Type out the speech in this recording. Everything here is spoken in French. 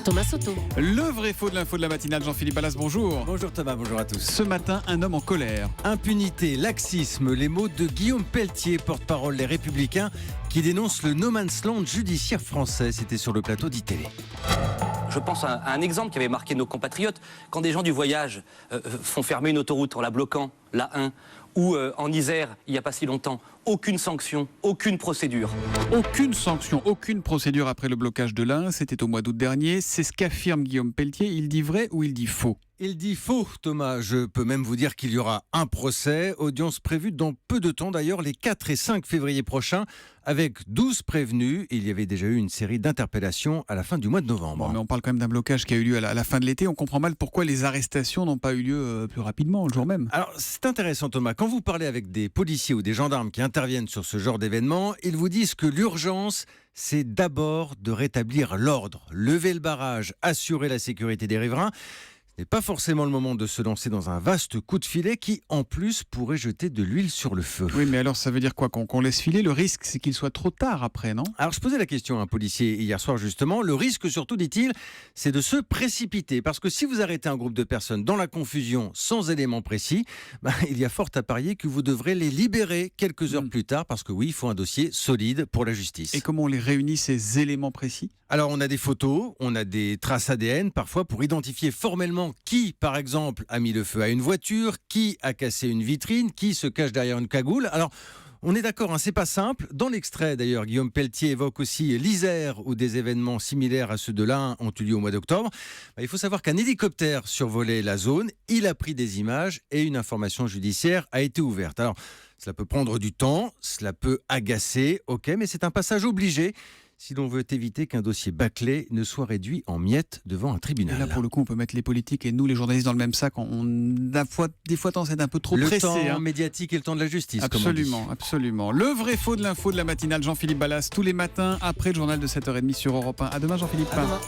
Thomas Soto. Le vrai faux de l'info de la matinale, Jean-Philippe Ballas, bonjour. Bonjour Thomas, bonjour à tous. Ce matin, un homme en colère. Impunité, laxisme, les mots de Guillaume Pelletier, porte-parole des Républicains, qui dénonce le no man's land judiciaire français. C'était sur le plateau d'ITélé. Je pense à un exemple qui avait marqué nos compatriotes. Quand des gens du voyage font fermer une autoroute en la bloquant, la 1, ou en Isère, il n'y a pas si longtemps, aucune sanction, aucune procédure. Aucune sanction, aucune procédure après le blocage de l'Ain, c'était au mois d'août dernier. C'est ce qu'affirme Guillaume Pelletier. Il dit vrai ou il dit faux ? Il dit faux, Thomas. Je peux même vous dire qu'il y aura un procès, audience prévue dans peu de temps d'ailleurs, les 4 et 5 février prochains, avec 12 prévenus. Il y avait déjà eu une série d'interpellations à la fin du mois de novembre. Bon, mais on parle quand même d'un blocage qui a eu lieu à la fin de l'été. On comprend mal pourquoi les arrestations n'ont pas eu lieu plus rapidement, le jour même. Alors, c'est intéressant, Thomas. Quand vous parlez avec des policiers ou des gendarmes qui interviennent sur ce genre d'événement, ils vous disent que l'urgence, c'est d'abord de rétablir l'ordre, lever le barrage, assurer la sécurité des riverains. Ce n'est pas forcément le moment de se lancer dans un vaste coup de filet qui, en plus, pourrait jeter de l'huile sur le feu. Oui, mais alors ça veut dire quoi ? Qu'on laisse filer ? Le risque, c'est qu'il soit trop tard après, non ? Alors, je posais la question à un policier hier soir, justement. Le risque, surtout, dit-il, c'est de se précipiter. Parce que si vous arrêtez un groupe de personnes dans la confusion, sans éléments précis, il y a fort à parier que vous devrez les libérer quelques heures plus tard. Parce que oui, il faut un dossier solide pour la justice. Et comment on les réunit, ces éléments précis ? Alors, on a des photos, on a des traces ADN, parfois pour identifier formellement qui, par exemple, a mis le feu à une voiture, qui a cassé une vitrine, qui se cache derrière une cagoule. Alors, on est d'accord, c'est pas simple. Dans l'extrait, d'ailleurs, Guillaume Pelletier évoque aussi l'Isère, où des événements similaires à ceux de l'Ain ont eu lieu au mois d'octobre. Il faut savoir qu'un hélicoptère survolait la zone, il a pris des images et une information judiciaire a été ouverte. Alors, cela peut prendre du temps, cela peut agacer, ok, mais c'est un passage obligé si l'on veut éviter qu'un dossier bâclé ne soit réduit en miettes devant un tribunal. Et là, pour le coup, on peut mettre les politiques et nous, les journalistes, dans le même sac. Des fois, tendance à être un peu trop pressé. Le temps médiatique et le temps de la justice, absolument, comme on dit. Absolument. Le vrai faux de l'info de la matinale, Jean-Philippe Ballas, tous les matins après le journal de 7h30 sur Europe 1. À demain, Jean-Philippe. À demain.